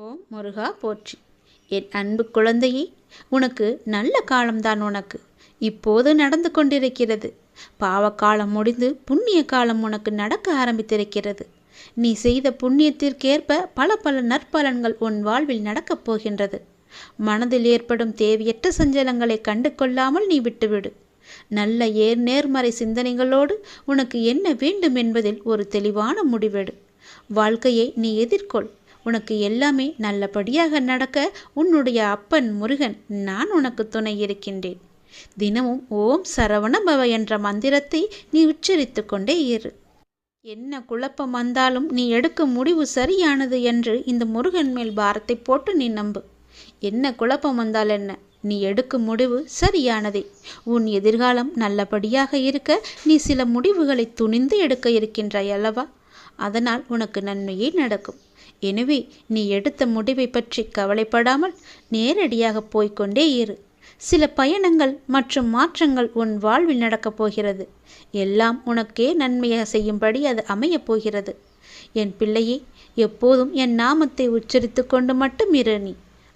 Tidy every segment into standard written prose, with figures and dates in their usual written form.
ஓம் முருகா போற்றி. என் அன்பு குழந்தையே, உனக்கு நல்ல காலம்தான். உனக்கு இப்போது நடந்து கொண்டிருக்கிறது. பாவக்காலம் முடிந்து புண்ணிய காலம் உனக்கு நடக்க ஆரம்பித்திருக்கிறது. நீ செய்த புண்ணியத்திற்கேற்ப பல பல நற்பலன்கள் உன் வாழ்வில் நடக்கப் போகின்றது. மனதில் ஏற்படும் தேவையற்ற சஞ்சலங்களை கண்டு கொள்ளாமல் நீ விட்டுவிடு. நல்ல நேர்மறை சிந்தனைகளோடு உனக்கு என்ன வேண்டும் என்பதில் ஒரு தெளிவான முடிவெடு. வாழ்க்கையை நீ எதிர்கொள். உனக்கு எல்லாமே நல்லபடியாக நடக்க உன்னுடைய அப்பன் முருகன் நான் உனக்கு துணை இருக்கின்றேன். தினமும் ஓம் சரவண பவ என்ற மந்திரத்தை நீ உச்சரித்து கொண்டே இரு. என்ன குழப்பம் வந்தாலும் நீ எடுக்கும் முடிவு சரியானது என்று இந்த முருகன் மேல் பாரத்தை போட்டு நீ நம்பு. என்ன குழப்பம் வந்தால் என்ன, நீ எடுக்கும் முடிவு சரியானதே. உன் எதிர்காலம் நல்லபடியாக இருக்க நீ சில முடிவுகளை துணிந்து எடுக்க இருக்கின்றாய் அல்லவா? அதனால் உனக்கு நன்மையே நடக்கும். எனவே நீ எடுத்த முடிவை பற்றி கவலைப்படாமல் நேரடியாக போய்கொண்டே இரு. சில பயணங்கள் மற்றும் மாற்றங்கள் உன் வாழ்வில் நடக்கப் போகிறது. எல்லாம் உனக்கே நன்மையாக செய்யும்படி அது அமையப் போகிறது. என் பிள்ளையே, எப்போதும் என் நாமத்தை உச்சரித்து கொண்டு மட்டும் இரு நீ.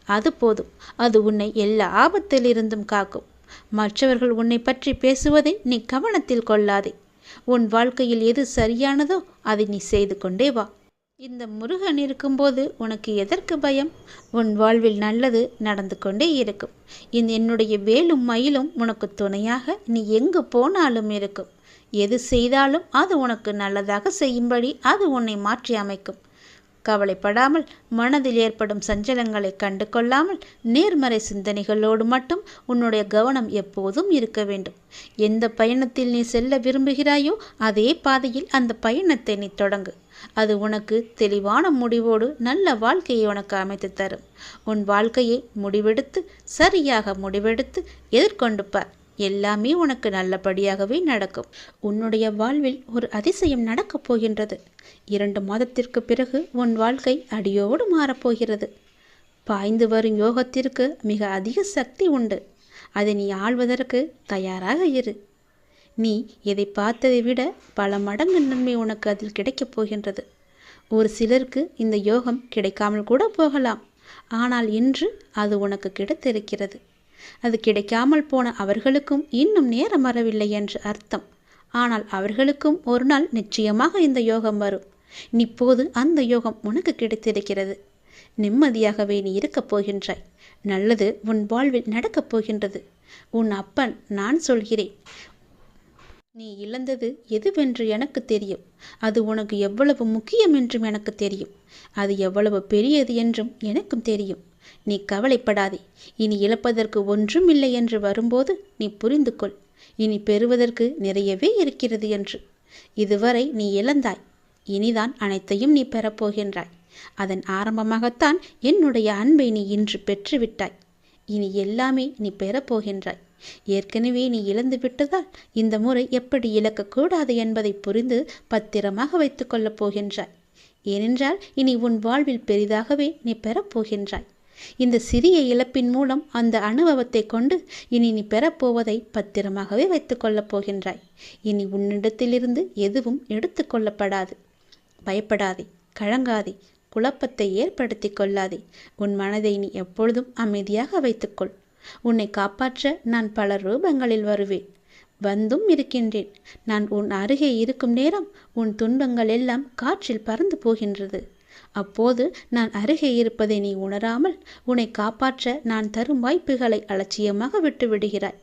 அது போதும். அது உன்னை எல்லா ஆபத்திலிருந்தும் காக்கும். மற்றவர்கள் உன்னை பற்றி பேசுவதை நீ கவனத்தில் கொள்ளாதே. உன் வாழ்க்கையில் எது சரியானதோ அதை நீ செய்து கொண்டே வா. இந்த முருகன் இருக்கும்போது உனக்கு எதற்கு பயம்? உன் வாழ்வில் நல்லது நடந்து கொண்டே இருக்கும். என்னுடைய வேலும் மயிலும் உனக்கு துணையாக நீ எங்கு போனாலும் இருக்கும். எது செய்தாலும் அது உனக்கு நல்லதாக செய்யும்படி அது உன்னை மாற்றி அமைக்கும். கவலைப்படாமல், மனதில் ஏற்படும் சஞ்சலங்களை கண்டு கொள்ளாமல், நேர்மறை சிந்தனைகளோடு மட்டும் உன்னுடைய கவனம் எப்போதும் இருக்க வேண்டும். எந்த பயணத்தில் நீ செல்ல விரும்புகிறாயோ அதே பாதையில் அந்த பயணத்தை நீ தொடங்கு. அது உனக்கு தெளிவான முடிவோடு நல்ல வாழ்க்கையை உனக்கு அமைத்து தரும். உன் வாழ்க்கையை சரியாக முடிவெடுத்து எதிர்கொண்டு பார். எல்லாமே உனக்கு நல்லபடியாகவே நடக்கும். உன்னுடைய வாழ்வில் ஒரு அதிசயம் நடக்கப் போகின்றது. 2 மாதத்திற்கு பிறகு உன் வாழ்க்கை அடியோடு மாறப்போகிறது. பாய்ந்து வரும் யோகத்திற்கு மிக அதிக சக்தி உண்டு. அதை நீ ஆள்வதற்கு தயாராக இரு. நீ எதை பார்த்ததை விட பல மடங்கு நன்மை உனக்கு அதில் கிடைக்கப் போகின்றது. ஒரு சிலருக்கு இந்த யோகம் கிடைக்காமல் கூட போகலாம். ஆனால் இன்று அது உனக்கு கிடைத்திருக்கிறது. அது கிடைக்காமல் போன அவர்களுக்கும் இன்னும் நேரம் வரவில்லை என்று அர்த்தம். ஆனால் அவர்களுக்கும் ஒரு நாள் நிச்சயமாக இந்த யோகம் வரும். இப்போது அந்த யோகம் உனக்கு கிடைத்திருக்கிறது. நிம்மதியாகவே நீ இருக்கப் போகின்றாய். நல்லது உன் வாழ்வில் நடக்கப் போகின்றது. உன் அப்பன் நான் சொல்கிறேன். நீ இழந்தது எதுவென்று எனக்கு தெரியும். அது உனக்கு எவ்வளவு முக்கியம் என்றும் எனக்கு தெரியும். அது எவ்வளவு பெரியது என்றும் எனக்கும் தெரியும். நீ கவலைப்படாதே. இனி இழப்பதற்கு ஒன்றும் இல்லை என்று வரும்போது நீ புரிந்து கொள். இனி பெறுவதற்கு நிறையவே இருக்கிறது என்று. இதுவரை நீ இழந்தாய். இனிதான் அனைத்தையும் நீ பெறப்போகின்றாய். அதன் ஆரம்பமாகத்தான் என்னுடைய அன்பை நீ இன்று பெற்றுவிட்டாய். இனி எல்லாமே நீ பெறப்போகின்றாய். ஏற்கனவே நீ இழந்து விட்டதால் இந்த முறை எப்படி இழக்கக்கூடாது என்பதை புரிந்து பத்திரமாக வைத்து கொள்ளப் போகின்றாய். ஏனென்றால் இனி உன் வாழ்வில் பெரிதாகவே நீ பெறப்போகின்றாய். இந்த சிறிய இழப்பின் மூலம் அந்த அனுபவத்தை கொண்டு இனி நீ பெறப்போவதை பத்திரமாகவே வைத்து கொள்ளப் போகின்றாய். இனி உன்னிடத்திலிருந்து எதுவும் எடுத்து கொள்ளப்படாது. பயப்படாதே, கலங்காதே, குழப்பத்தை ஏற்படுத்தி கொள்ளாதே. உன் மனதை நீ எப்பொழுதும் அமைதியாக வைத்துக்கொள். உன்னை காப்பாற்ற நான் பல ரூபங்களில் வருவேன். வந்தும் இருக்கின்றேன். நான் உன் அருகே இருக்கும் நேரம் உன் துன்பங்கள் எல்லாம் காற்றில் பறந்து போகின்றது. அப்போது நான் அருகே இருப்பதை நீ உணராமல் உன்னை காப்பாற்ற நான் தரும் வாய்ப்புகளை அலட்சியமாக விட்டு விடுகிறாய்.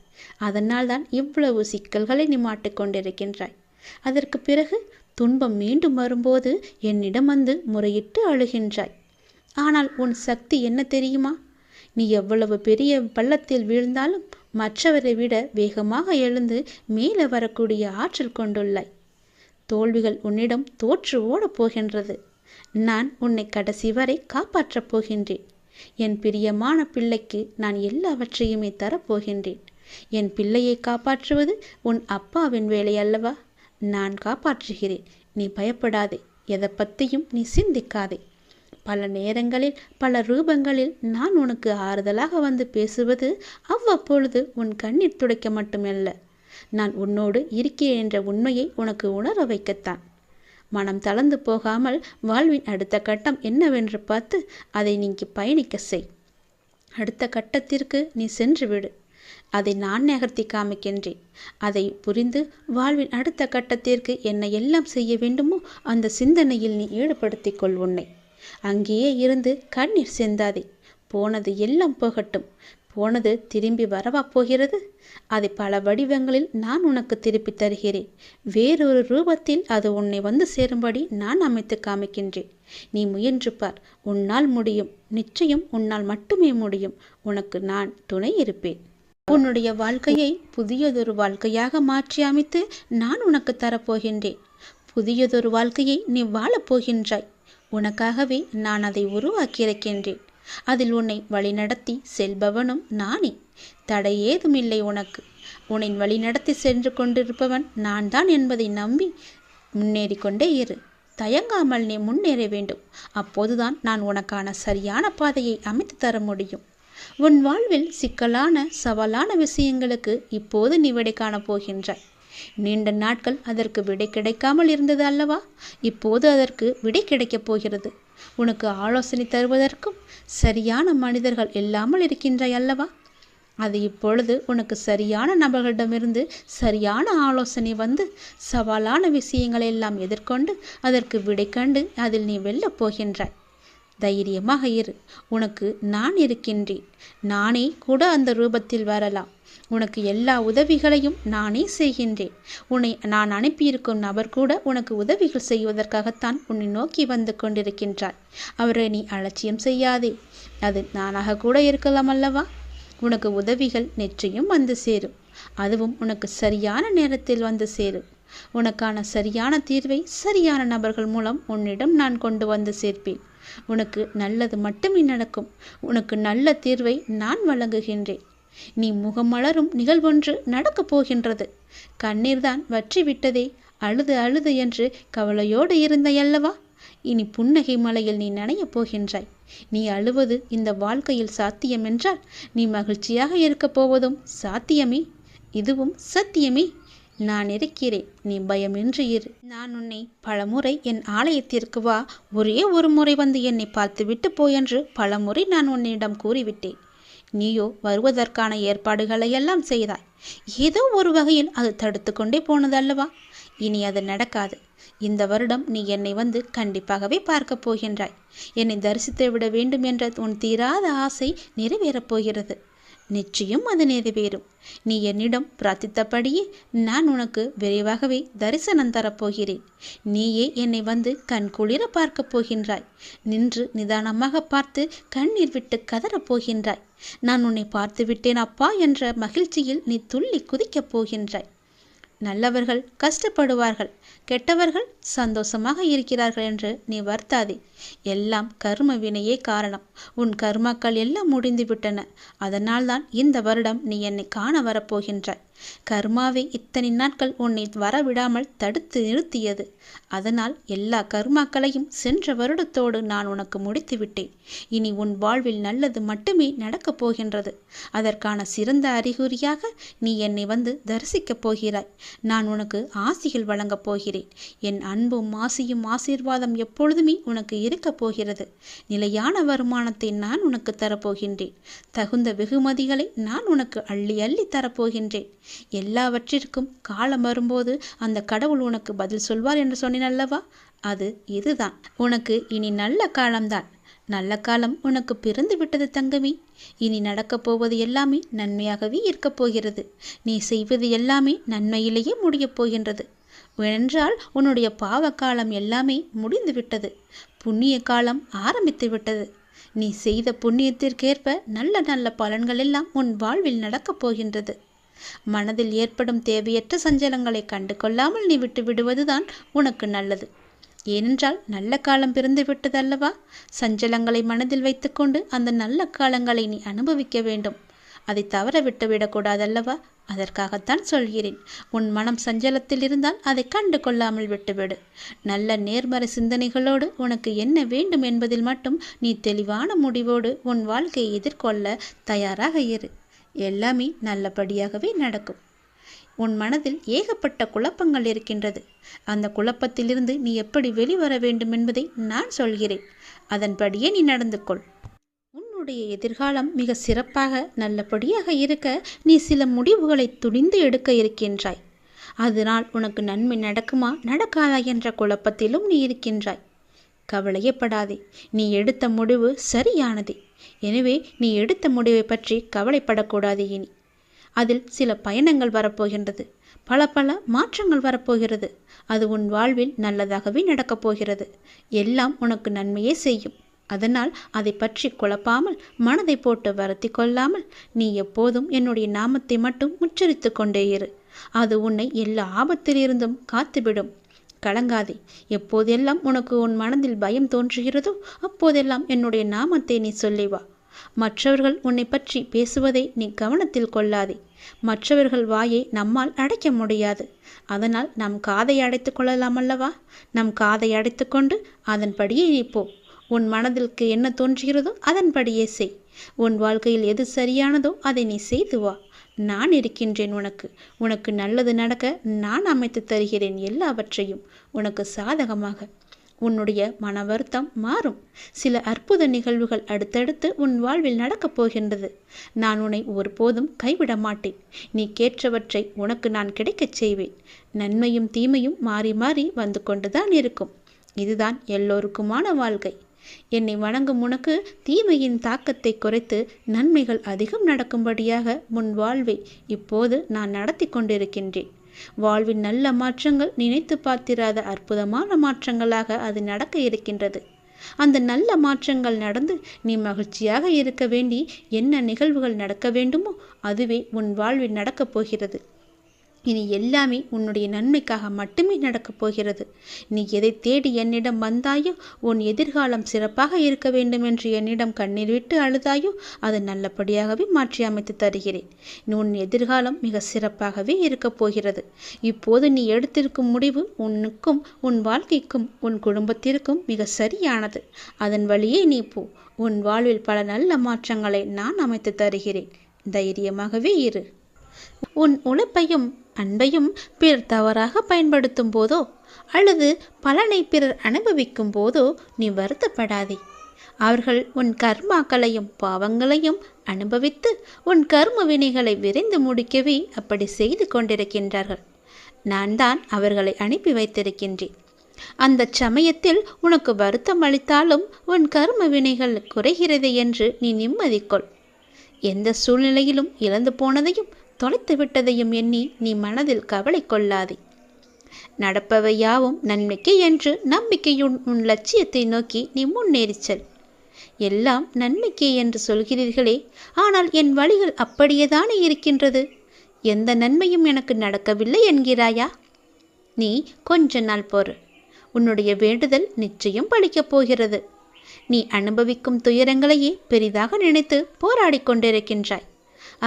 அதனால் தான் இவ்வளவு சிக்கல்களை நீ மாட்டிக்கொண்டிருக்கின்றாய். அதற்கு பிறகு துன்பம் மீண்டும் வரும்போது என்னிடம் வந்து முறையிட்டு அழுகின்றாய். ஆனால் உன் சக்தி என்ன தெரியுமா? நீ எவ்வளவு பெரிய பள்ளத்தில் வீழ்ந்தாலும் மற்றவரை விட வேகமாக எழுந்து மேலே வரக்கூடிய ஆற்றல் கொண்டுள்ளாய். தோல்விகள் உன்னிடம் தோற்று ஓடப் போகின்றது. நான் உன்னை கடைசி வரை காப்பாற்றப் போகின்றேன். என் பிரியமான பிள்ளைக்கு நான் எல்லாவற்றையுமே தரப்போகின்றேன். என் பிள்ளையை காப்பாற்றுவது உன் அப்பாவின் வேலை அல்லவா? நான் காப்பாற்றுகிறேன். நீ பயப்படாதே. எதை பற்றியும் நீ சிந்திக்காதே. பல நேரங்களில் பல ரூபங்களில் நான் உனக்கு ஆறுதலாக வந்து பேசுவது அவ்வப்பொழுது உன் கண்ணீர் துடைக்க மட்டுமல்ல, நான் உன்னோடு இருக்கிறேன் என்ற உண்மையை உனக்கு உணர வைக்கத்தான். மனம் தளர்ந்து போகாமல் வாழ்வின் அடுத்த கட்டம் என்னவென்று பார்த்து அதை நீங்கி பயணிக்க செய். அடுத்த கட்டத்திற்கு நீ சென்று விடு. அதை நான் நகர்த்தி காமிக்கின்றேன். அதை புரிந்து வாழ்வின் அடுத்த கட்டத்திற்கு என்ன எல்லாம் செய்ய வேண்டுமோ அந்த சிந்தனையில் நீ ஈடுபடுத்திக் கொள் உன்னை. அங்கேயே இருந்து கண்ணீர் சிந்தாதே. போனது எல்லாம் போகட்டும். போனது திரும்பி வரவா போகிறது? அதை பல வடிவங்களில் நான் உனக்கு திருப்பி தருகிறேன். வேறொரு ரூபத்தில் அது உன்னை வந்து சேரும்படி நான் அமைத்து காமிக்கின்றேன். நீ முயன்று பார். உன்னால் முடியும். நிச்சயம் உன்னால் மட்டுமே முடியும். உனக்கு நான் துணை இருப்பேன். உன்னுடைய வாழ்க்கையை புதியதொரு வாழ்க்கையாக மாற்றி அமைத்து நான் உனக்கு தரப்போகின்றேன். புதியதொரு வாழ்க்கையை நீ வாழப்போகின்றாய். உனக்காகவே நான் அதை உருவாக்கியிருக்கின்றேன். அதில் உன்னை வழிநடத்தி செல்பவனும் நானே. தடை ஏதுமில்லை உனக்கு. உன்னை வழிநடத்தி சென்று கொண்டிருப்பவன் நான் தான் என்பதை நம்பி முன்னேறி கொண்டே இரு. தயங்காமல் நீ முன்னேற வேண்டும். அப்போதுதான் நான் உனக்கான சரியான பாதையை அமைத்து தர முடியும். உன் வாழ்வில் சிக்கலான சவாலான விஷயங்களுக்கு இப்போது நீ விடை காணப் போகின்றாய். நீண்ட நாட்கள் அதற்கு விடை கிடைக்காமல் இருந்தது அல்லவா? இப்போது அதற்கு விடை கிடைக்கப் போகிறது. உனக்கு ஆலோசனை தருவதற்கும் சரியான மனிதர்கள் இல்லாமல் இருக்கின்றாய் அல்லவா? அது இப்பொழுது உனக்கு சரியான நபர்களிடமிருந்து சரியான ஆலோசனை வந்து சவாலான விஷயங்களை எல்லாம் எதிர்கொண்டு அதற்கு விடை கண்டு அதில் நீ வெல்லப் போகின்றாய். தைரியமாக இரு. உனக்கு நான் இருக்கின்றேன். நானே கூட அந்த ரூபத்தில் வரலாம். உனக்கு எல்லா உதவிகளையும் நானே செய்கின்றேன். உன்னை நான் அனுப்பியிருக்கும் நபர் கூட உனக்கு உதவிகள் செய்வதற்காகத்தான் உன்னை நோக்கி வந்து கொண்டிருக்கின்றார். அவரை நீ அலட்சியம் செய்யாதே. அது நானாக கூட இருக்கலாம் அல்லவா? உனக்கு உதவிகள் நிச்சயம் வந்து சேரும். அதுவும் உனக்கு சரியான நேரத்தில் வந்து சேரும். உனக்கான சரியான தீர்வை சரியான நபர்கள் மூலம் உன்னிடம் நான் கொண்டு வந்து சேர்ப்பேன். உனக்கு நல்லது மட்டுமே நடக்கும். உனக்கு நல்ல தீர்வை நான் வழங்குகின்றேன். நீ முகமலரும் நிகழ்வொன்று நடக்கப் போகின்றது. கண்ணீர்தான் வற்றி விட்டதே, அழுது அழுது என்று கவலையோடு இருந்தையல்லவா? இனி புன்னகை மலையில் நீ நனையப் போகின்றாய். நீ அழுவது இந்த வாழ்க்கையில் சாத்தியம் என்றால் நீ மகிழ்ச்சியாக இருக்கப் போவதும் சாத்தியமே. இதுவும் சத்தியமே. நான் இருக்கிறேன். நீ பயமின்றி இரு. நான் உன்னை பலமுறை என் ஆலயத்திற்கு வா, ஒரே ஒரு முறை வந்து என்னை பார்த்துவிட்டு போயென்று பலமுறை நான் உன்னிடம் கூறிவிட்டேன். நீயோ வருவதற்கான ஏற்பாடுகளையெல்லாம் செய்தாய். ஏதோ ஒரு வகையில் அது தடுத்து கொண்டே போனதல்லவா? இனி அது நடக்காது. இந்த வருடம் நீ என்னை வந்து கண்டிப்பாகவே பார்க்கப் போகின்றாய். என்னை தரிசித்து விட வேண்டும் என்ற உன் தீராத ஆசை நிறைவேறப் போகிறது. நிச்சயம் அது நிறைவேறும். நீ என்னிடம் பிரார்த்தித்தபடியே நான் உனக்கு விரைவாகவே தரிசனம் தரப்போகிறேன். நீயே என்னை வந்து கண்குளிர பார்க்கப் போகின்றாய். நின்று நிதானமாக பார்த்து கண்ணீர் விட்டு கதறப் போகின்றாய். நான் உன்னை பார்த்து விட்டேன் அப்பா என்ற மகிழ்ச்சியில் நீ துள்ளி குதிக்கப் போகின்றாய். நல்லவர்கள் கஷ்டப்படுவார்கள், கெட்டவர்கள் சந்தோஷமாக இருக்கிறார்கள் என்று நீ வருத்தாதே. எல்லாம் கர்ம வினையே காரணம். உன் கர்மாக்கள் எல்லாம் முடிந்து விட்டன. அதனால்தான் இந்த வருடம் நீ என்னை காண வரப்போகின்றாய். கர்மாவை இத்தனை நாட்கள் உன்னை வரவிடாமல் தடுத்து நிறுத்தியது. அதனால் எல்லா கர்மாக்களையும் சென்ற வருடத்தோடு நான் உனக்கு முடித்து விட்டேன். இனி உன் வாழ்வில் நல்லது மட்டுமே நடக்கப் போகின்றது. அதற்கான சிறந்த அறிகுறியாக நீ என்னை வந்து தரிசிக்கப் போகிறாய். நான் உனக்கு ஆசிகள் வழங்கப் போகிறேன். என் அன்பும் ஆசியும் ஆசீர்வாதம் எப்பொழுதுமே உனக்கு இருக்கப் போகிறது. நிலையான வருமானத்தை நான் உனக்கு தரப்போகின்றேன். தகுந்த வெகுமதிகளை நான் உனக்கு அள்ளி அள்ளி தரப்போகின்றேன். எல்லாவற்றிற்கும் காலம் வரும்போது அந்த கடவுள் உனக்கு பதில் சொல்வார் என்று சொன்னேன் அல்லவா? அது இதுதான். உனக்கு இனி நல்ல காலம்தான். நல்ல காலம் உனக்கு பிறந்து விட்டது தங்கமே. இனி நடக்கப் போவது எல்லாமே நன்மையாகவே இருக்கப் போகிறது. நீ செய்வது எல்லாமே நன்மையிலேயே முடியப் போகின்றது. ஏனென்றால் உன்னுடைய பாவ காலம் எல்லாமே முடிந்து விட்டது. புண்ணிய காலம் ஆரம்பித்து விட்டது. நீ செய்த புண்ணியத்திற்கேற்ப நல்ல நல்ல பலன்கள் எல்லாம் உன் வாழ்வில் நடக்கப் போகின்றது. மனதில் ஏற்படும் தேவையற்ற சஞ்சலங்களை கண்டு கொள்ளாமல் நீ விட்டு விடுவதுதான் உனக்கு நல்லது. ஏனென்றால் நல்ல காலம் பிறந்து விட்டதல்லவா? சஞ்சலங்களை மனதில் வைத்துக்கொண்டு அந்த நல்ல காலங்களை நீ அனுபவிக்க வேண்டும். அதை தவற விட்டு விடக்கூடாதல்லவா? அதற்காகத்தான் சொல்கிறேன். உன் மனம் சஞ்சலத்தில் இருந்தால் அதை கண்டு கொள்ளாமல் விட்டுவிடு. நல்ல நேர்மறை சிந்தனைகளோடு உனக்கு என்ன வேண்டும் என்பதில் மட்டும் நீ தெளிவான முடிவோடு உன் வாழ்க்கையை எதிர்கொள்ள தயாராக இரு. எல்லாமே நல்லபடியாகவே நடக்கும். உன் மனதில் ஏகப்பட்ட குழப்பங்கள் இருக்கின்றது. அந்த குழப்பத்திலிருந்து நீ எப்படி வெளிவர வேண்டும் என்பதை நான் சொல்கிறேன். அதன்படியே நீ நடந்து கொள். உன்னுடைய எதிர்காலம் மிக சிறப்பாக நல்லபடியாக இருக்க நீ சில முடிவுகளை துணிந்து எடுக்க இருக்கின்றாய். அதனால் உனக்கு நன்மை நடக்குமா நடக்காதா என்ற குழப்பத்திலும் நீ இருக்கின்றாய். கவலையப்படாதே. நீ எடுத்த முடிவு சரியானதே. எனவே நீ எடுத்த முடிவை பற்றி கவலைப்படக்கூடாது. இனி அதில் சில பயணங்கள் வரப்போகின்றது. பல பல மாற்றங்கள் வரப்போகிறது. அது உன் வாழ்வில் நல்லதாகவே நடக்கப் போகிறது. எல்லாம் உனக்கு நன்மையே செய்யும். அதனால் அதை பற்றி குழப்பாமல், மனதை போட்டு வருத்தி கொள்ளாமல் நீ எப்போதும் என்னுடைய நாமத்தை மட்டும் உச்சரித்து கொண்டே இரு. அது உன்னை எல்லா ஆபத்திலிருந்தும் காத்துவிடும். கலங்காதே. எப்போதெல்லாம் உனக்கு உன் மனதில் பயம் தோன்றுகிறதோ அப்போதெல்லாம் என்னுடைய நாமத்தை நீ சொல்லி வா. மற்றவர்கள் உன்னை பற்றி பேசுவதை நீ கவனத்தில் கொள்ளாதே. மற்றவர்கள் வாயை நம்மால் அடைக்க முடியாது. அதனால் நம் காதை அடைத்து கொள்ளலாம் அல்லவா? நம் காதை அடைத்து கொண்டு அதன்படியே நீ போ. உன் மனதிற்கு என்ன தோன்றுகிறதோ அதன்படியே செய். உன் வாழ்க்கையில் எது சரியானதோ அதை நீ செய்து வா. நான் இருக்கின்றேன் உனக்கு. உனக்கு நல்லது நடக்க நான் அமைத்து தருகிறேன் எல்லாவற்றையும் உனக்கு சாதகமாக. உன்னுடைய மன வருத்தம் மாறும். சில அற்புத நிகழ்வுகள் அடுத்தடுத்து உன் வாழ்வில் நடக்கப் போகின்றது. நான் உன்னை ஒருபோதும் கைவிட மாட்டேன். நீ கேட்டவற்றை உனக்கு நான் கிடைக்கச் செய்வேன். நன்மையும் தீமையும் மாறி மாறி வந்து கொண்டுதான் இருக்கும். இதுதான் எல்லோருக்குமான வாழ்க்கை. என்னை வணங்கும் உனக்கு தீமையின் தாக்கத்தை குறைத்து நன்மைகள் அதிகம் நடக்கும்படியாக முன் வாழ்வை இப்போது நான் நடத்தி கொண்டிருக்கின்றேன். வாழ்வின் நல்ல மாற்றங்கள் நினைத்து பார்த்திராத அற்புதமான மாற்றங்களாக அது நடக்க இருக்கின்றது. அந்த நல்ல மாற்றங்கள் நடந்து நீ மகிழ்ச்சியாக இருக்க வேண்டி என்ன நிகழ்வுகள் நடக்க வேண்டுமோ அதுவே உன் வாழ்வில் நடக்கப் போகிறது. இனி எல்லாமே உன்னுடைய நன்மைக்காக மட்டுமே நடக்கப் போகிறது. நீ எதை தேடி என்னிடம் வந்தாயோ, உன் எதிர்காலம் சிறப்பாக இருக்க வேண்டும் என்று என்னிடம் கண்ணீர் விட்டு அழுதாயோ, அது நல்லபடியாகவே மாற்றி அமைத்து தருகிறேன். உன் எதிர்காலம் மிக சிறப்பாகவே இருக்கப் போகிறது. இப்போது நீ எடுத்திருக்கும் முடிவு உனக்கும் உன் வாழ்க்கைக்கும் உன் குடும்பத்திற்கும் மிக சரியானது. அதன் வழியே நீ போ. உன் வாழ்வில் பல நல்ல மாற்றங்களை நான் அமைத்து தருகிறேன். தைரியமாகவே இரு. உன் உழைப்பையும் அன்பையும் பிறர் தவறாக பயன்படுத்தும் போதோ அல்லது பலனை பிறர் அனுபவிக்கும் போதோ நீ வருத்தப்படாதே. அவர்கள் உன் கர்மாக்களையும் பாவங்களையும் அனுபவித்து உன் கர்ம வினைகளை விரைந்து முடிக்கவே அப்படி செய்து கொண்டிருக்கின்றார்கள். நான் தான் அவர்களை அனுப்பி வைத்திருக்கின்றேன். அந்த சமயத்தில் உனக்கு வருத்தம் அளித்தாலும் உன் கர்ம வினைகள் குறைகிறது என்று நீ நிம்மதி கொள். எந்த சூழ்நிலையிலும் இழந்து போனதையும் தொலைத்து விட்டதையும் எண்ணி நீ மனதில் கவலை கொள்ளாதே. நடப்பவை யாவும் நன்மைக்கு என்று நம்பிக்கையுன் உன் லட்சியத்தை நோக்கி நீ முன்னேறிச் செல். எல்லாம் நன்மைக்கே என்று சொல்கிறீர்களே, ஆனால் என் வழிகள் அப்படியேதானே இருக்கின்றது. எந்த நன்மையும் எனக்கு நடக்கவில்லை என்கிறாயா? நீ கொஞ்ச நாள் பொறு. உன்னுடைய வேண்டுதல் நிச்சயம் பலிக்கப் போகிறது. நீ அனுபவிக்கும் துயரங்களையே பெரிதாக நினைத்து போராடி கொண்டிருக்கின்றாய்.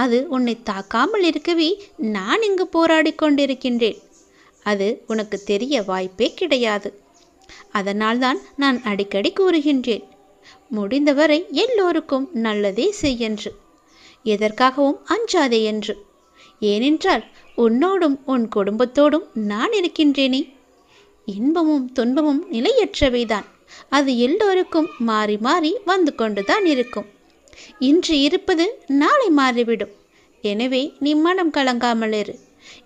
அது உன்னை தாக்காமல் இருக்கவே நான் இங்கு போராடி கொண்டிருக்கின்றேன். அது உனக்கு தெரிய வாய்ப்பே கிடையாது. அதனால்தான் நான் அடிக்கடி கூறுகின்றேன், முடிந்தவரை எல்லோருக்கும் நல்லதே செய்யென்று, எதற்காகவும் அஞ்சாதே என்று. ஏனென்றால் உன்னோடும் உன் குடும்பத்தோடும் நான் இருக்கின்றேனே. இன்பமும் துன்பமும் நிலையற்றவைதான். அது எல்லோருக்கும் மாறி மாறி வந்து கொண்டுதான் இருக்கும். இன்று இருப்பது நாளை மாறிவிடும். எனவே நீ மனம் கலங்காமல் இரு.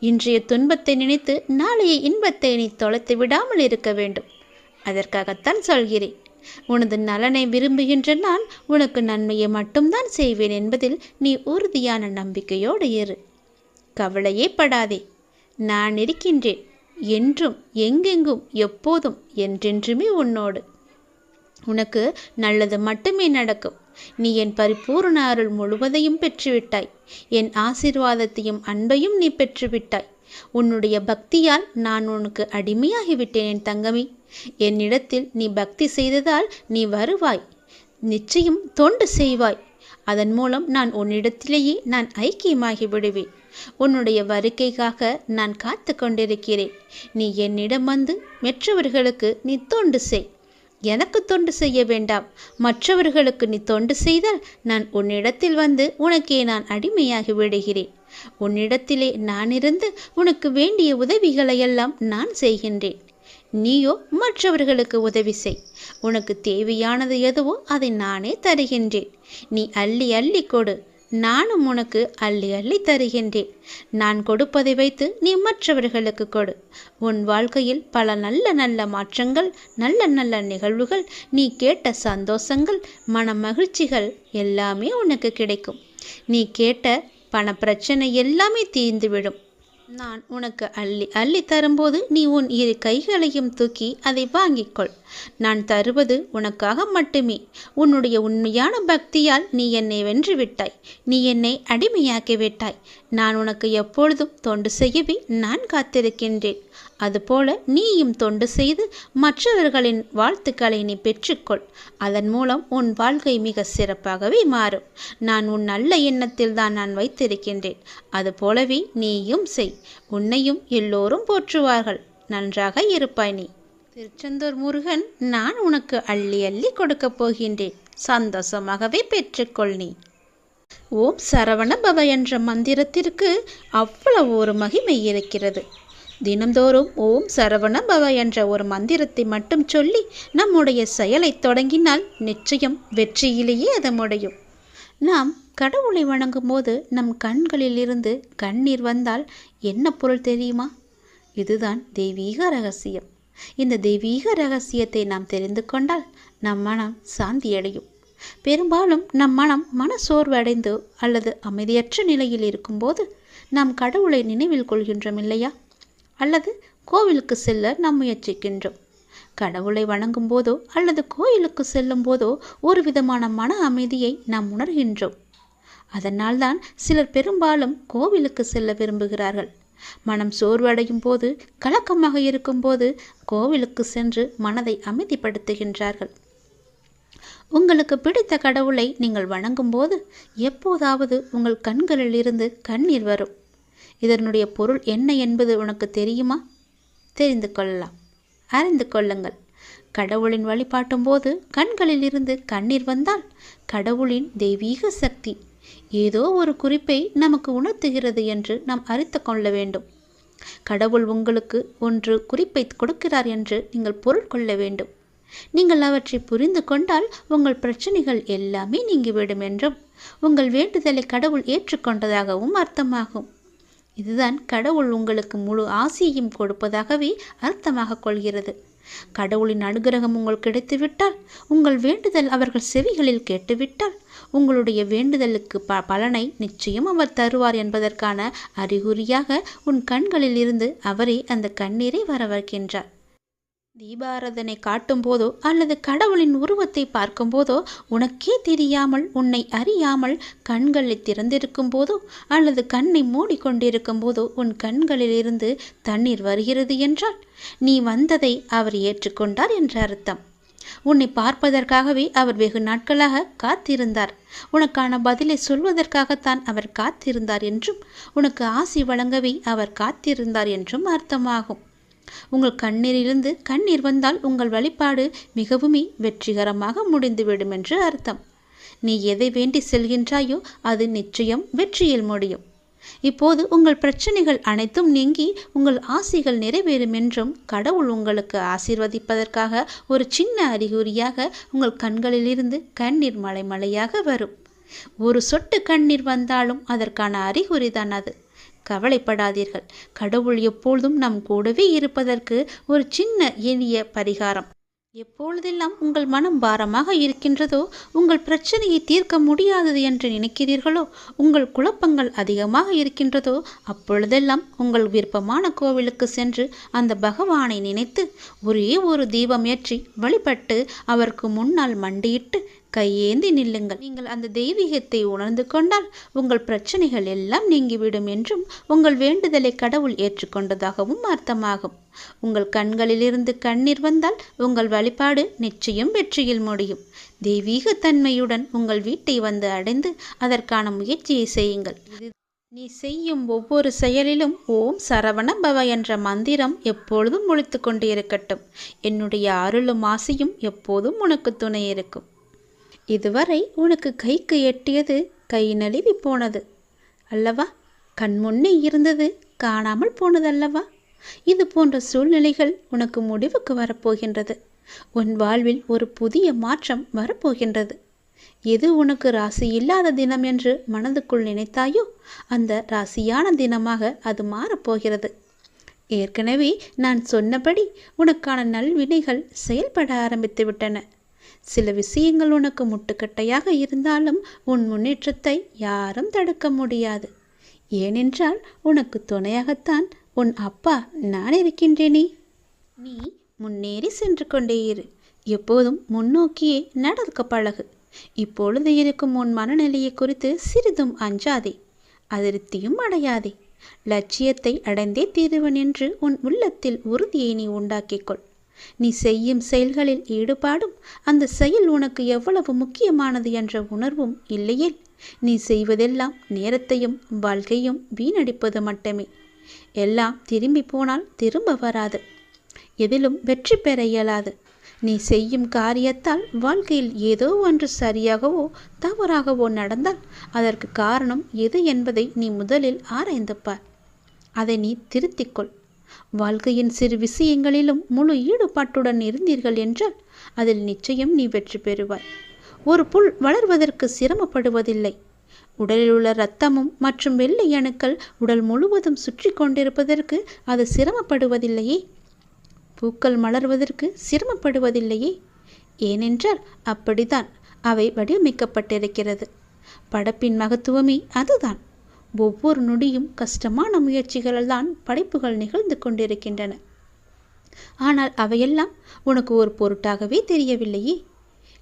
இன்றைய துன்பத்தை நினைத்து நாளைய இன்பத்தை நீ தொலைத்து விடாமல் இருக்க வேண்டும். அதற்காகத்தான் சொல்கிறேன். உனது நலனை விரும்புகின்ற நான் உனக்கு நன்மையை மட்டும்தான் செய்வேன் என்பதில் நீ உறுதியான நம்பிக்கையோடு இரு. கவலையே படாதே. நான் இருக்கின்றேன். என்றும் எங்கெங்கும் எப்போதும் என்றென்றுமே உன்னோடு. உனக்கு நல்லது மட்டுமே நடக்கும். நீ என் பரிபூர்ண அருள் முழுவதையும் பெற்றுவிட்டாய். என் ஆசீர்வாதத்தையும் அன்பையும் நீ பெற்றுவிட்டாய். உன்னுடைய பக்தியால் நான் உனக்கு அடிமையாகிவிட்டேன் என் தங்கமே. என்னிடத்தில் நீ பக்தி செய்ததால் நீ வருவாய். நிச்சயம் தொண்டு செய்வாய். அதன் மூலம் நான் உன்னிடத்திலேயே நான் ஐக்கியமாகி விடுவேன். உன்னுடைய வருகைக்காக நான் காத்து கொண்டிருக்கிறேன். நீ என்னிடம் வந்து மற்றவர்களுக்கு நீ தொண்டு செய். எனக்கு தொண்டு செய்ய வேண்டாம். மற்றவர்களுக்கு நீ தொண்டு செய்தால் நான் உன்னிடத்தில் வந்து உனக்கே நான் அடிமையாகி விடுகிறேன். உன்னிடத்திலே நான் இருந்து உனக்கு வேண்டிய உதவிகளையெல்லாம் நான் செய்கின்றேன். நீயோ மற்றவர்களுக்கு உதவி செய். உனக்கு தேவையானது எதுவோ அதை நானே தருகின்றேன். நீ அள்ளி அள்ளி கொடு, நானும் உனக்கு அள்ளி அள்ளி தருகின்றேன். நான் கொடுப்பதை வைத்து நீ மற்றவர்களுக்கு கொடு. உன் வாழ்க்கையில் பல நல்ல நல்ல மாற்றங்கள், நல்ல நல்ல நிகழ்வுகள், நீ கேட்ட சந்தோஷங்கள், மன மகிழ்ச்சிகள் எல்லாமே உனக்கு கிடைக்கும். நீ கேட்ட பண பிரச்சனை எல்லாமே தீர்ந்துவிடும். நான் உனக்கு அள்ளி அள்ளி தரும்போது நீ உன் இரு கைகளையும் தூக்கி அதை வாங்கிக்கொள். நான் தருவது உனக்காக மட்டுமே. உன்னுடைய உண்மையான பக்தியால் நீ என்னை வென்று விட்டாய். நீ என்னை அடிமையாக்கி விட்டாய். நான் உனக்கு எப்பொழுதும் தொண்டு செய்யவே நான் காத்திருக்கின்றேன். அதுபோல நீயும் தொண்டு செய்து மற்றவர்களின் வாழ்த்துக்களை நீ பெற்றுக்கொள். அதன் மூலம் உன் வாழ்க்கை மிக சிறப்பாகவே மாறும். நான் உன் நல்ல எண்ணத்தில் தான் நான் வைத்திருக்கின்றேன். அதுபோலவே நீயும் செய். உன்னையும் எல்லோரும் போற்றுவார்கள். நன்றாக இருப்பாய் நீ. திருச்செந்தூர் முருகன் நான் உனக்கு அள்ளி அள்ளி கொடுக்கப் போகின்றேன். சந்தோஷமாகவே பெற்றுக்கொள் நீ. ஓம் சரவண பவ என்ற மந்திரத்திற்கு அவ்வளவு ஒரு மகிமை இருக்கிறது. தினந்தோறும் ஓம் சரவண பவ என்ற ஒரு மந்திரத்தை மட்டும் சொல்லி நம்முடைய செயலை தொடங்கினால் நிச்சயம் வெற்றியிலேயே அது முடியும். நாம் கடவுளை வணங்கும் போது நம் கண்களில் இருந்து கண்ணீர் வந்தால் என்ன பொருள் தெரியுமா? இதுதான் தெய்வீக ரகசியம். இந்த தெய்வீக ரகசியத்தை நாம் தெரிந்து கொண்டால் நம் மனம் சாந்தியடையும். பெரும்பாலும் நம் மன சோர்வடைந்து அல்லது அமைதியற்ற நிலையில் இருக்கும்போது நாம் கடவுளை நினைவில் கொள்கின்றோம் இல்லையா? அல்லது கோவிலுக்கு செல்ல நாம் முயற்சிக்கின்றோம். கடவுளை வணங்கும் போதோ அல்லது கோயிலுக்கு செல்லும் போதோ ஒரு விதமான மன அமைதியை நாம் உணர்கின்றோம். அதனால்தான் சிலர் பெரும்பாலும் கோவிலுக்கு செல்ல விரும்புகிறார்கள். மனம் சோர்வடையும் போது, கலக்கமாக இருக்கும்போது கோவிலுக்கு சென்று மனதை அமைதிப்படுத்துகின்றார்கள். உங்களுக்கு பிடித்த கடவுளை நீங்கள் வணங்கும் போது எப்போதாவது உங்கள் கண்களில் இருந்து கண்ணீர் வரும். இதனுடைய பொருள் என்ன என்பது உனக்கு தெரியுமா? தெரிந்து கொள்ளலாம். அறிந்து கொள்ளுங்கள். கடவுளின் வழிபாட்டும் போது கண்களில் இருந்து கண்ணீர் வந்தால் கடவுளின் தெய்வீக சக்தி ஏதோ ஒரு குறிப்பை நமக்கு உணர்த்துகிறது என்று நாம் அறிந்து கொள்ள வேண்டும். கடவுள் உங்களுக்கு ஒன்று குறிப்பை கொடுக்கிறார் என்று நீங்கள் பொருள் கொள்ள வேண்டும். நீங்கள் அவற்றை புரிந்து கொண்டால் உங்கள் பிரச்சனைகள் எல்லாமே நீங்கிவிடும் என்றும் உங்கள் வேண்டுதலை கடவுள் ஏற்றுக்கொண்டதாகவும் அர்த்தமாகும். இதுதான் கடவுள் உங்களுக்கு முழு ஆசியையும் கொடுப்பதாகவே அர்த்தமாக கொள்கிறது. கடவுளின் அனுகிரகம் உங்களுக்கு கிடைத்துவிட்டால், உங்கள் வேண்டுதல் அவர்கள் செவிகளில் கேட்டுவிட்டால், உங்களுடைய வேண்டுதலுக்கு பலனை நிச்சயம் அவர் தருவார் என்பதற்கான அறிகுறியாக உன் கண்களில் இருந்து அவரே அந்த கண்ணீரை வர வைக்கின்றார். தீபாராதனை காட்டும் போதோ அல்லது கடவுளின் உருவத்தை பார்க்கும் போதோ உனக்கே தெரியாமல், உன்னை அறியாமல் கண்களை திறந்திருக்கும் போதோ அல்லது கண்ணை மூடிக்கொண்டிருக்கும் போதோ உன் கண்களில் இருந்து தண்ணீர் வருகிறது என்றால் நீ வந்ததை அவர் ஏற்றுக்கொண்டார் என்ற அர்த்தம். உன்னை பார்ப்பதற்காகவே அவர் வெகு நாட்களாக காத்திருந்தார். உனக்கான பதிலை சொல்வதற்காகத்தான் அவர் காத்திருந்தார் என்றும், உனக்கு ஆசி வழங்கவே அவர் காத்திருந்தார் என்றும் அர்த்தமாகும். உங்கள் கண்ணீரிலிருந்து கண்ணீர் வந்தால் உங்கள் வழிபாடு மிகவுமே வெற்றிகரமாக முடிந்துவிடும் என்று அர்த்தம். நீ எதை வேண்டி செல்கின்றாயோ அது நிச்சயம் வெற்றியில் முடியும். இப்போது உங்கள் பிரச்சனைகள் அனைத்தும் நீங்கி உங்கள் ஆசைகள் நிறைவேறும் என்றும் கடவுள் உங்களுக்கு ஆசீர்வதிப்பதற்காக ஒரு சின்ன அறிகுறியாக உங்கள் கண்களிலிருந்து கண்ணீர் மலை மலையாக வரும். ஒரு சொட்டு கண்ணீர் வந்தாலும் அதற்கான அறிகுறி தான் அது. கவலைப்படாதீர்கள். கடவுள் எப்பொழுதும் நம் கூடவே இருப்பதற்கு ஒரு சின்ன எளிய பரிகாரம். எப்பொழுதெல்லாம் உங்கள் மனம் பாரமாக இருக்கின்றதோ, உங்கள் பிரச்சனையை தீர்க்க முடியாதது என்று நினைக்கிறீர்களோ, உங்கள் குழப்பங்கள் அதிகமாக இருக்கின்றதோ, அப்பொழுதெல்லாம் உங்கள் விருப்பமான கோவிலுக்கு சென்று அந்த பகவானை நினைத்து ஒரே ஒரு தீபம் ஏற்றி வழிபட்டு அவருக்கு முன்னால் மண்டியிட்டு கையேந்தி நில்லுங்கள். நீங்கள் அந்த தெய்வீகத்தை உணர்ந்து கொண்டால் உங்கள் பிரச்சனைகள் எல்லாம் நீங்கிவிடும் என்றும் உங்கள் வேண்டுதலை கடவுள் ஏற்றுக்கொண்டதாகவும் அர்த்தமாகும். உங்கள் கண்களிலிருந்து கண்ணீர் வந்தால் உங்கள் வழிபாடு நிச்சயம் வெற்றியில் முடியும். தெய்வீக தன்மையுடன் உங்கள் வீட்டை வந்து அடைந்து அதற்கான முயற்சியை செய்யுங்கள். நீ செய்யும் ஒவ்வொரு செயலிலும் ஓம் சரவண பவ என்ற மந்திரம் எப்பொழுதும் ஒலித்து கொண்டே இருக்கட்டும். என்னுடைய அருளும் ஆசையும் எப்போதும் உனக்கு துணை இருக்கும். இதுவரை உனக்கு கைக்கு எட்டியது கை நழுவி போனது அல்லவா? கண்முன்னே இருந்தது காணாமல் போனதல்லவா? இது போன்ற சூழ்நிலைகள் உனக்கு முடிவுக்கு வரப்போகின்றது. உன் வாழ்வில் ஒரு புதிய மாற்றம் வரப்போகின்றது. எது உனக்கு ராசி இல்லாத தினம் என்று மனதுக்குள் நினைத்தாயோ அந்த ராசியான தினமாக அது மாறப்போகிறது. ஏற்கனவே நான் சொன்னபடி உனக்கான நல்வினைகள் செயல்பட ஆரம்பித்து விட்டன. சில விஷயங்கள் உனக்கு முட்டுக்கட்டையாக இருந்தாலும் உன் முன்னேற்றத்தை யாரும் தடுக்க முடியாது. ஏனென்றால் உனக்கு துணையாகத்தான் உன் அப்பா நான் இருக்கின்றேனே. நீ முன்னேறி சென்று கொண்டே இரு. எப்போதும் முன்னோக்கியே நடக்க பழகு. இப்பொழுது இருக்கும் உன் மனநிலையை குறித்து சிறிதும் அஞ்சாதே, அதிருப்தியும் அடையாதே. லட்சியத்தை அடைந்தே தீருவன் என்று உன் உள்ளத்தில் உறுதியை நீ உண்டாக்கிக்கொள். நீ செய்யும் செயல்களில் ஈடுபாடும் அந்த செயல் உனக்கு எவ்வளவு முக்கியமானது என்ற உணர்வும் இல்லையேல் நீ செய்வதெல்லாம் நேரத்தையும் வாழ்க்கையும் வீணடிப்பது மட்டுமே. எல்லாம் திரும்பி போனால் திரும்ப வராது. எதிலும் வெற்றி பெற இயலாது. நீ செய்யும் காரியத்தால் வாழ்க்கையில் ஏதோ ஒன்று சரியாகவோ தவறாகவோ நடந்தால் அதற்கு காரணம் எது என்பதை நீ முதலில் ஆராய்ந்து பார். அதை நீ திருத்திக்கொள். வாழ்க்கையின் சிறு விஷயங்களிலும் முழு ஈடுபாட்டுடன் இருந்தீர்கள் என்றால் அதில் நிச்சயம் நீ வெற்றி பெறுவாய். ஒரு புல் வளர்வதற்கு சிரமப்படுவதில்லை. உடலில் உள்ள இரத்தமும் மற்றும் வெள்ளை அணுக்கள் உடல் முழுவதும் சுற்றி கொண்டிருப்பதற்கு அது சிரமப்படுவதில்லையே. பூக்கள் மலர்வதற்கு சிரமப்படுவதில்லையே. ஏனென்றால் அப்படித்தான் அவை வடிவமைக்கப்பட்டிருக்கிறது. படைப்பின் மகத்துவமே அதுதான். ஒவ்வொரு நொடியும் கஷ்டமான முயற்சிகளால் தான் படைப்புகள் நிகழ்ந்து கொண்டிருக்கின்றன. ஆனால் அவையெல்லாம் உனக்கு ஒரு பொருட்டாகவே தெரியவில்லையே.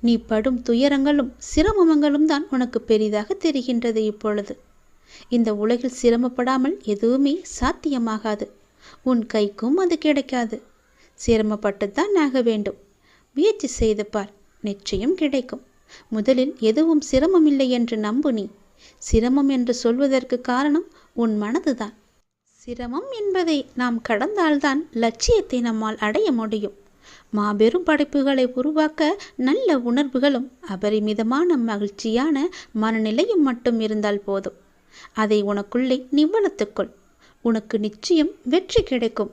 நீ படும் துயரங்களும் சிரமங்களும் தான் உனக்கு பெரிதாக தெரிகின்றது. இப்பொழுது இந்த உலகில் சிரமப்படாமல் எதுவுமே சாத்தியமாகாது. உன் கைக்கும் அது கிடைக்காது. சிரமப்பட்டுத்தான் ஆக வேண்டும். முயற்சி செய்து பார், நிச்சயம் கிடைக்கும். முதலில் எதுவும் சிரமமில்லை என்று நம்பு. நீ சிரமம் என்று சொல்வதற்கு காரணம் உன் மனதுதான். சிரமம் என்பதை நாம் கடந்தால்தான் லட்சியத்தை நம்மால் அடைய முடியும். மாபெரும் படைப்புகளை உருவாக்க நல்ல உணர்வுகளும் அபரிமிதமான மகிழ்ச்சியான மனநிலையும் மட்டும் இருந்தால் போதும். அதை உனக்குள்ளே நீ வளர்த்துக்கொள். உனக்கு நிச்சயம் வெற்றி கிடைக்கும்.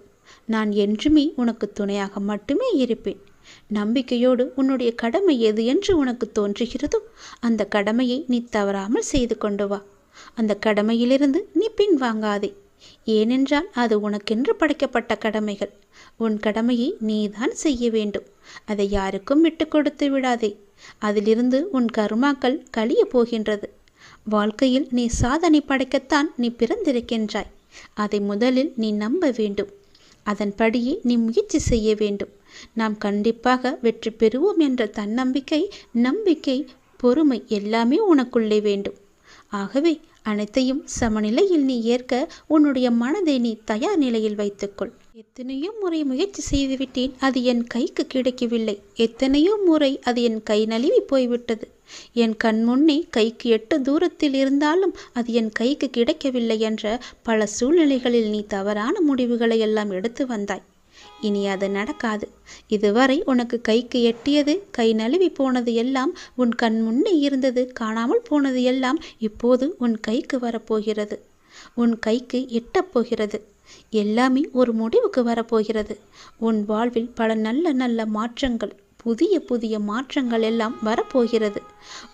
நான் என்றுமே உனக்கு துணையாக மட்டுமே இருப்பேன். நம்பிக்கையோடு உன்னுடைய கடமை எது என்று உனக்கு தோன்றுகிறதோ அந்த கடமையை நீ தவறாமல் செய்து கொண்டு வா. அந்த கடமையிலிருந்து நீ பின்வாங்காதே. ஏனென்றால் அது உனக்கென்று படைக்கப்பட்ட கடமைகள். உன் கடமையை நீதான் செய்ய வேண்டும். அதை யாருக்கும் விட்டு கொடுத்து விடாதே. அதிலிருந்து உன் கர்மாக்கள் கழிய போகின்றது. வாழ்க்கையில் நீ சாதனை படைக்கத்தான் நீ பிறந்திருக்கின்றாய். அதை முதலில் நீ நம்ப வேண்டும். அதன்படியே நீ முயற்சி செய்ய வேண்டும். நாம் கண்டிப்பாக வெற்றி பெறுவோம் என்ற தன்னம்பிக்கை, நம்பிக்கை, பொறுமை எல்லாமே உனக்குள்ளே வேண்டும். ஆகவே அனைத்தையும் சமநிலையில் நீ ஏற்க உன்னுடைய மனதை நீ தயார் நிலையில் வைத்துக்கொள். எத்தனையோ முறை முயற்சி செய்துவிட்டேன், அது என் கைக்கு கிடைக்கவில்லை. எத்தனையோ முறை அது என் கை நழுவி போய்விட்டது. என் கண் முன்னே கைக்கு எட்டு தூரத்தில் இருந்தாலும் அது என் கைக்கு கிடைக்கவில்லை என்ற பல சூழ்நிலைகளில் நீ தவறான முடிவுகளை எல்லாம் எடுத்து வந்தாய். இனி அது நடக்காது. இதுவரை உனக்கு கைக்கு எட்டியது கை நழுவி போனது எல்லாம், உன் கண் முன்னே இருந்தது காணாமல் போனது எல்லாம் இப்போது உன் கைக்கு வரப்போகிறது. உன் கைக்கு எட்டப்போகிறது. எல்லாமே ஒரு முடிவுக்கு வரப்போகிறது. உன் வாழ்வில் பல நல்ல நல்ல மாற்றங்கள், புதிய புதிய மாற்றங்கள் எல்லாம் வரப்போகிறது.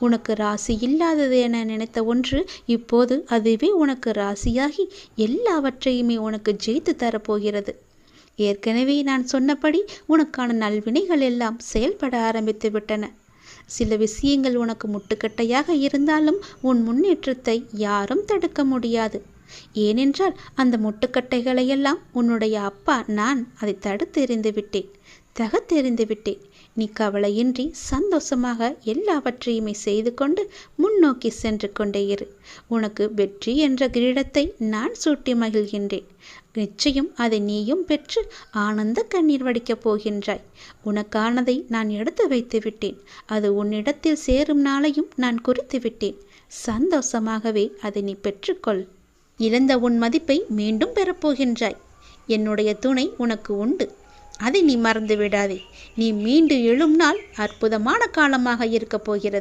உனக்கு ராசி இல்லாதது என நினைத்த ஒன்று இப்போது அதுவே உனக்கு ராசியாகி எல்லாவற்றையுமே உனக்கு ஜெயித்து தரப்போகிறது. ஏற்கனவே நான் சொன்னபடி உனக்கான நல்வினைகள் எல்லாம் செயல்பட ஆரம்பித்து விட்டன. சில விஷயங்கள் உனக்கு முட்டுக்கட்டையாக இருந்தாலும் உன் முன்னேற்றத்தை யாரும் தடுக்க முடியாது. ஏனென்றால் அந்த முட்டுக்கட்டைகளையெல்லாம் உன்னுடைய அப்பா நான் அதை தடுத்தெறிந்து விட்டேன், தகத்தெறிந்து விட்டேன். நீ கவலையின்றி சந்தோஷமாக எல்லாவற்றையுமே செய்து கொண்டு முன்னோக்கி சென்று கொண்டே இரு. உனக்கு வெற்றி என்ற கிரீடத்தை நான் சூட்டி மகிழ்கின்றேன். நிச்சயம் அதை நீயும் பெற்று ஆனந்த கண்ணீர் வடிக்கப் போகின்றாய். உனக்கானதை நான் எடுத்து வைத்து விட்டேன். அது உன்னிடத்தில் சேரும் நாளையும் நான் குறித்து விட்டேன். சந்தோஷமாகவே அதை நீ பெற்றுக்கொள். இழந்த உன் மதிப்பை மீண்டும் பெறப்போகின்றாய். என்னுடைய துணை உனக்கு உண்டு, அதை நீ மறந்து விடாதே. நீ மீண்டு எழும் நாள் அற்புதமான காலமாக இருக்கப் போகிறது.